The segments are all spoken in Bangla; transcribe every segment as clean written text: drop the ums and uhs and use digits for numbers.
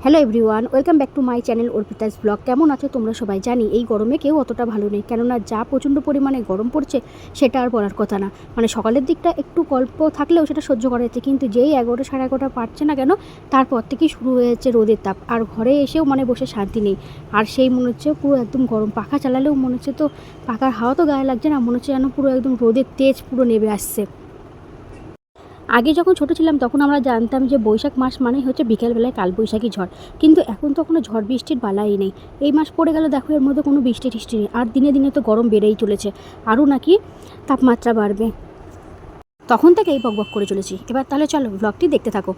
Hello everyone, welcome back to my channel Arpita's blog. কেমন আছো তোমরা সবাই? জানি এই গরমে কেউ অতটা ভালো নেই, কেননা যা প্রচণ্ড পরিমাণে গরম পড়ছে সেটা আর বলার কথা না। মানে সকালের দিকটা একটু গল্প থাকলেও সেটা সহ্য করা যাচ্ছে, কিন্তু যেই 11টা সাড়ে 11টা পারছে না কেন, তারপর থেকেই শুরু হয়ে যাচ্ছে রোদের তাপ। আর ঘরে এসেও মানে বসে শান্তি নেই। আর সেই মনে হচ্ছে পুরো একদম গরম, পাখা চালালেও মনে হচ্ছে তো পাখার হাওয়া তো গায়ে লাগছে না, মনে হচ্ছে যেন পুরো একদম রোদের তেজ পুরো নেমে আসছে। আগে যখন ছোটো ছিলাম তখন আমরা জানতাম যে বৈশাখ মাস মানেই হচ্ছে বিকেলবেলায় কালবৈশাখী ঝড়, কিন্তু এখন তো কোনো ঝড় বৃষ্টির বালাই নেই। এই মাস পড়ে গেল, দেখো এর মধ্যে কোনো বৃষ্টি টিষ্টি নেই। আর দিনে দিনে তো গরম বেড়েই চলেছে, আরও নাকি তাপমাত্রা বাড়বে। তখন থেকে এই বকবক করে চলেছি। এবার তাহলে চলো ব্লগটি দেখতে থাকো।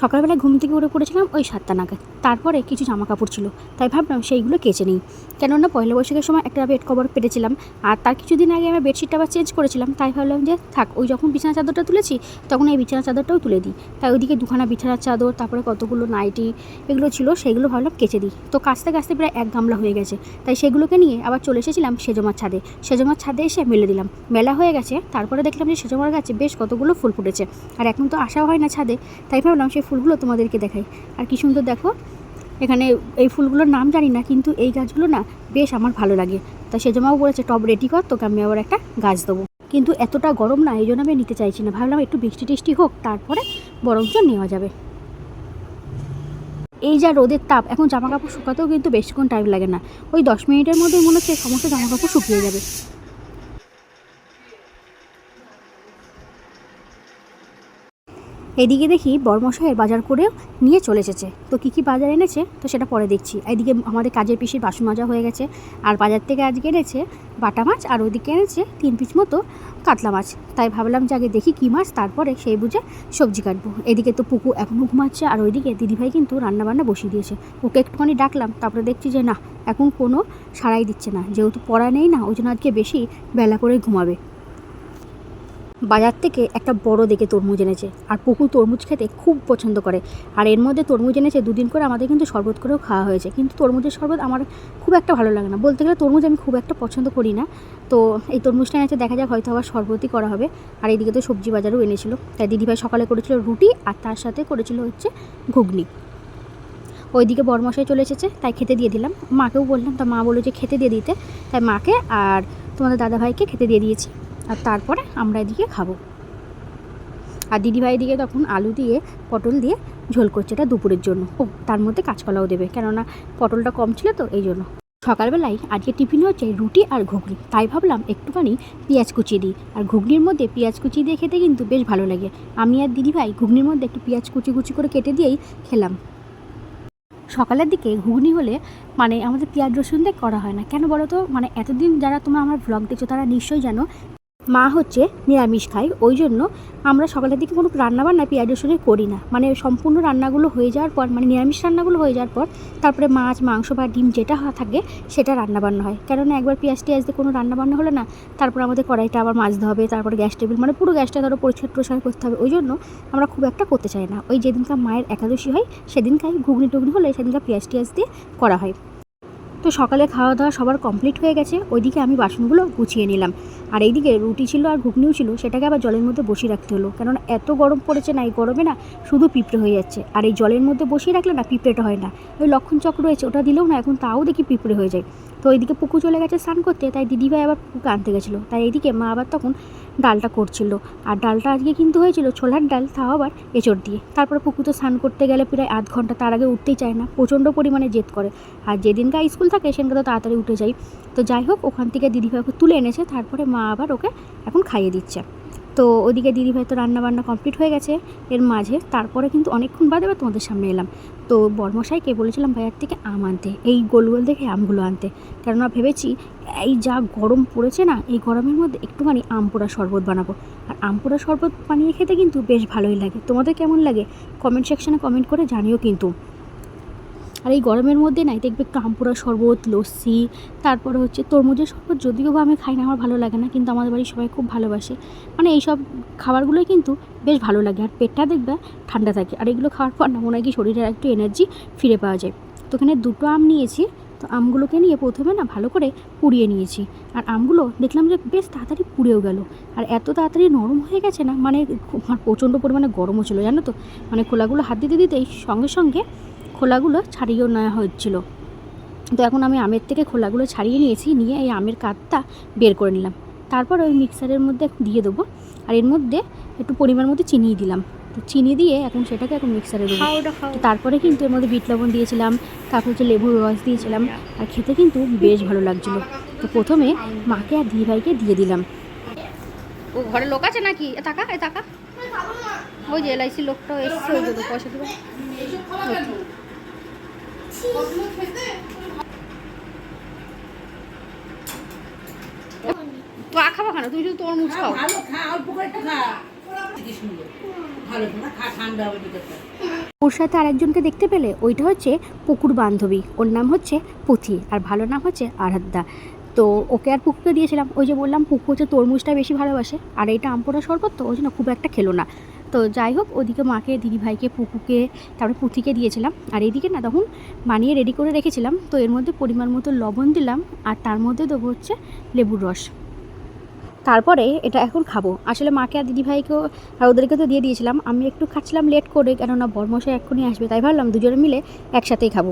সকালবেলায় ঘুম থেকে উঠে পড়েছিলাম ওই 7টা নাগাদ। তারপরে কিছু জামা কাপড় ছিল, তাই ভাবলাম সেইগুলো কেচে নিই, কেননা পয়লা বৈশাখের সময় একটা বেড কভার পেতেছিলাম, আর তার কিছুদিন আগে আমি বেডশিটটা আবার চেঞ্জ করেছিলাম। তাই ভাবলাম যে থাক, ওই যখন বিছানা চাদরটা তুলেছি তখন এই বিছানা চাদরটাও তুলে দিই। তাই ওইদিকে দুখানা বিছানার চাদর, তারপরে কতগুলো নাইটি এগুলো ছিল, সেইগুলো ভাবলাম কেচে দিই। তো কাচতে কাচতে প্রায় 1 গামলা হয়ে গেছে, তাই সেগুলোকে নিয়ে আবার চলে এসেছিলাম সেজমার ছাদে। সেজমার ছাদে এসে মেলে দিলাম, মেলা হয়ে গেছে। তারপরে দেখলাম যে সেজমার গাছে বেশ কতগুলো ফুল ফুটেছে, আর এখন তো আসাও হয় না ছাদে, তাই ভাবলাম সেই ফুলগুলো তোমাদেরকে দেখাই। আর কি সুন্দর দেখো, এখানে এই ফুলগুলোর নাম জানি না, কিন্তু এই গাছগুলো না বেশ আমার ভালো লাগে। তাই সেজমাও বলেছে টব রেডি কর, তোকে আমি আবার একটা গাছ দেবো। কিন্তু এতটা গরম না, এই জন্য আমি নিতে চাইছি না। ভাবলাম একটু বৃষ্টি টিষ্টি হোক, তারপরে বরঞ্চ নেওয়া যাবে। এই যা রোদের তাপ, এখন জামা কাপড় শুকাতেও কিন্তু বেশিক্ষণ টাইম লাগে না। ওই 10 মিনিটের মধ্যে মনে হচ্ছে সমস্ত জামা কাপড় শুকিয়ে যাবে। এদিকে দেখি বরমশাইয়ের বাজার করেও নিয়ে চলে এসেছে। তো কী বাজার এনেছে তো সেটা পরে দেখছি। এইদিকে আমাদের কাজের পিসির বাসন মাজা হয়ে গেছে, আর বাজার থেকে আজকে এনেছে বাটা মাছ, আর ওইদিকে এনেছে 3 পিস মতো কাতলা মাছ। তাই ভাবলাম যে আগে দেখি কী মাছ, তারপরে সেই বুঝে সবজি কাটবো। এদিকে তো পুকু এখনও ঘুমাচ্ছে, আর ওইদিকে দিদিভাই কিন্তু রান্নাবান্না বসিয়ে দিয়েছে। ওকে একটুখানি ডাকলাম, তারপরে দেখছি যে না, এখন কোনো সাড়াই দিচ্ছে না। যেহেতু পড়া নেই না, ওই জন্য আজকে বেশি বেলা করে ঘুমাবে। বাজার থেকে একটা বড় দেখে তরমুজ এনেছে, আর পুকু তরমুজ খেতে খুব পছন্দ করে। আর এর মধ্যে তরমুজ এনেছে 2 দিন করে, আমাদের কিন্তু শরবত করেও খাওয়া হয়েছে। কিন্তু তরমুজের শরবত আমার খুব একটা ভালো লাগে না, বলতে গেলে তরমুজ আমি খুব একটা পছন্দ করি না। তো এই তরমুজটা এনেছে, দেখা যাক হয়তো আবার শরবতই করা হবে। আর এইদিকে তো সবজি বাজারও এনেছিল। তাই দিদিভাই সকালে করেছিল রুটি, আর তার সাথে করেছিল হচ্ছে ঘুগনি। ওইদিকে বরমশাই চলে এসেছে, তাই খেতে দিয়ে দিলাম। মাকেও বললাম, তা মা বললো যে খেতে দিয়ে দিতে, তাই মাকে আর তোমাদের দাদাভাইকে খেতে দিয়ে দিয়েছি। আর তারপরে আমরা এদিকে খাবো। আর দিদিভাই দিকে তখন আলু দিয়ে পটল দিয়ে ঝোল করছে, এটা দুপুরের জন্য। ও তার মধ্যে কাঁচকলাও দেবে, কেননা পটলটা কম ছিল তো এই জন্য। সকালবেলায় আজকে টিফিন হচ্ছে রুটি আর ঘুগনি, তাই ভাবলাম একটুখানি পেঁয়াজ কুচিয়ে দিই। আর ঘুগনির মধ্যে পেঁয়াজ কুচি দিয়ে খেতে কিন্তু বেশ ভালো লাগে। আমি আর দিদিভাই ঘুগনির মধ্যে একটু পেঁয়াজ কুচি কুচি করে কেটে দিয়েই খেলাম। সকালের দিকে ঘুগনি হলে মানে আমাদের পেঁয়াজ রসুন দিয়ে করা হয় না, কেন বলো তো? মানে এতদিন যারা তোমরা আমার ব্লগ দেখছো তারা নিশ্চয়ই জানো মা হচ্ছে নিরামিষ খায়, ওই জন্য আমরা সকালের দিকে কোনো রান্নাবান্না পেঁয়াজ রসুনে করি না। মানে সম্পূর্ণ রান্নাগুলো হয়ে যাওয়ার পর, মানে নিরামিষ রান্নাগুলো হয়ে যাওয়ার পর তারপরে মাছ মাংস বা ডিম যেটা থাকে সেটা রান্নাবান্না হয়। কেননা একবার পেঁয়াজ টিয়াজ দিয়ে কোনো রান্নাবান্না হলে না, তারপর আমাদের কড়াইটা আবার মাজতে হবে, তারপরে গ্যাস টেবিল মানে পুরো গ্যাসটা ধরো পরিষ্কার টরিষ্কার করতে হবে। ওই জন্য আমরা খুব একটা করতে চাই না। ওই যেদিনকার মায়ের একাদশী হয় সেদিনকার ঘুগনি টুগনি হলে সেদিনকার পেঁয়াজ টিয়াজ দিয়ে করা হয়। তো সকালে খাওয়া দাওয়া সবার কমপ্লিট হয়ে গেছে, ওইদিকে আমি বাসনগুলো গুছিয়ে নিলাম। আর এইদিকে রুটি ছিল আর ঘুগনিও ছিল, সেটাকে আবার জলের মধ্যে বসিয়ে রাখতে হলো, কেননা এত গরম পড়েছে না, এই গরমে না শুধু পিঁপড়ে হয়ে যাচ্ছে। আর এই জলের মধ্যে বসিয়ে রাখলে না পিঁপড়েটা হয় না। ওই লক্ষণ চক্র রয়েছে, ওটা দিলেও না এখন তাও দেখি পিঁপড়ে হয়ে যায়। তো এইদিকে পুকু চলে গেছে স্নান করতে, তাই দিদিভাই আবার পুকুকে আনতে গেছিলো। তাই এইদিকে মা আবার তখন ডালটা করছিল। আর ডালটা আজকে কিন্তু হয়েছিল ছোলার ডাল, তাও আবার এঁচড় দিয়ে। তারপরে পুকু তো স্নান করতে গেলে প্রায় আধ ঘন্টা, তার আগে উঠতেই চায় না, প্রচণ্ড পরিমাণে জেদ করে। আর যেদিনকার স্কুল থাকে সেদিনকে তো তাড়াতাড়ি উঠে যাই। তো যাই হোক, ওখান থেকে দিদিভাই ওকে তুলে এনেছে, তারপরে মা আবার ওকে এখন খাইয়ে দিচ্ছে। তো ওদিকে দিদিভাই তো রান্নাবান্না কমপ্লিট হয়ে গেছে এর মাঝে। তারপরে কিন্তু অনেকক্ষণ বাদে এবার তোমাদের সামনে এলাম। তো বরমশাইকে বলেছিলাম ভাইয়ার থেকে আম আনতে, এই গোল গোল দেখে আমগুলো আনতে, কেননা ভেবেছি এই যা গরম পড়েছে না, এই গরমের মধ্যে একটুখানি আম পোড়া শরবত বানাবো। আর আম পোড়া শরবত বানিয়ে খেতে কিন্তু বেশ ভালোই লাগে। তোমাদের কেমন লাগে কমেন্ট সেকশানে কমেন্ট করে জানিও কিন্তু। আর এই গরমের মধ্যে নাই দেখবে একটু আম পোড়া শরবত, লস্যি, তারপরে হচ্ছে তরমুজের শরবত, যদিও বা আমি খাই না, আমার ভালো লাগে না, কিন্তু আমাদের বাড়ির সবাই খুব ভালোবাসে। মানে এইসব খাবারগুলোই কিন্তু বেশ ভালো লাগে, আর পেটটা দেখবে ঠান্ডা থাকে। আর এগুলো খাওয়ার পর না মনে হয় কি শরীরের একটু এনার্জি ফিরে পাওয়া যায়। তো এখানে 2টো আম নিয়েছি। তো আমগুলোকে নিয়ে প্রথমে না ভালো করে পুড়িয়ে নিয়েছি। আর আমগুলো দেখলাম যে বেশ তাড়াতাড়ি পুড়েও গেল, আর এত তাড়াতাড়ি নরম হয়ে গেছে না, মানে প্রচণ্ড পরিমাণে গরমও ছিল জানো তো। মানে খোলাগুলো হাত দিতে দিতেই সঙ্গে সঙ্গে খোলাগুলো ছাড়িয়েও নেওয়া হচ্ছিল। তো এখন আমি আমের থেকে খোলাগুলো ছাড়িয়ে নিয়েছি, নিয়ে এই আমের কাঠটা বের করে নিলাম। তারপর ওই মিক্সারের মধ্যে দিয়ে দেবো, আর এর মধ্যে একটু পরিমাণ মতো চিনি দিলাম। তো চিনি দিয়ে এখন সেটাকে এখন মিক্সারে দেবো। তো তারপরে কিন্তু এর মধ্যে বিট লবণ দিয়েছিলাম, তারপর হচ্ছে লেবুর রস দিয়েছিলাম, আর খেতে কিন্তু বেশ ভালো লাগছিলো। তো প্রথমে মাকে আর দিদিভাইকে দিয়ে দিলাম। ও ঘরে লোক আছে নাকি? টাকা টাকা ওই যে এলআইসি লোকটা এসছে, ওই দেবো পয়সা দেবো। তো খাবো কেন, তুমি শুধু তরমুজ খাও। ওর সাথে আরেকজনকে দেখতে পেলে, ওইটা হচ্ছে পুকুর বান্ধবী, ওর নাম হচ্ছে পুথি, আর ভালো নাম হচ্ছে আরাধ্যা। তো ওকে আর পুকুকে দিয়েছিলাম, ওই যে বললাম পুকু হচ্ছে তরমুজটা বেশি ভালোবাসে, আর এইটা আমপোড়া শরবত, তো ওই জন্য খুব একটা খেলো না। তো যাই হোক, ওদিকে মাকে, দিদিভাইকে, পুকুকে, তারপরে পুথিকে দিয়েছিলাম। আর এইদিকে না তখন বানিয়ে রেডি করে রেখেছিলাম, তো এর মধ্যে পরিমাণ মতো লবণ দিলাম, আর তার মধ্যে দেবো হচ্ছে লেবুর রস। তারপরে এটা এখন খাবো। আসলে মাকে আর দিদিভাইকেও আর ওদেরকে তো দিয়ে দিয়েছিলাম, আমি একটু খাচ্ছিলাম লেট করে, কেননা বরমশাই এক্ষুনি আসবে, তাই ভাবলাম দুজনে মিলে একসাথেই খাবো।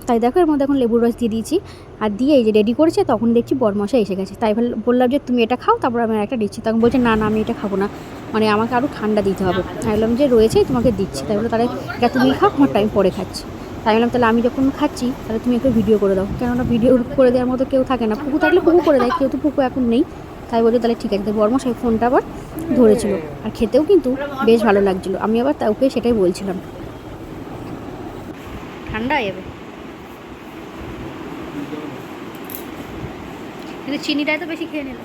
তাই দেখো এর মধ্যে এখন লেবুর রস দিয়ে দিয়েছি, আর দিয়ে এই যে রেডি করেছে, তখন দেখছি বরমশাই এসে গেছে। তাই বললাম যে তুমি এটা খাও, তারপর আমি একটা দিচ্ছি। তখন বলছে না না, আমি এটা খাবো না, মানে আমাকে আরও ঠান্ডা দিতে হবে। তাই বললাম যে রয়েছেই তোমাকে দিচ্ছি। তাই বলে তাহলে এটা তুমি খাও, আমার টাইম পরে খাচ্ছি। তাই বললাম তাহলে আমি যখন খাচ্ছি তাহলে তুমি একটু ভিডিও করে দাও, কেননা ভিডিও করে দেওয়ার মতো কেউ থাকে না। পুকু থাকলে পুকু করে দেয়, কেউ তো পুকু এখন নেই। তাই বলে তাহলে ঠিক আছে। বরমশাই ফোনটা আবার ধরেছিল, আর খেতেও কিন্তু বেশ ভালো লাগছিলো। আমি আবার ওকে সেটাই বলছিলাম। ঠান্ডা হয়ে যাবে, কিন্তু চিনিটাই তো বেশি খেয়ে নিল।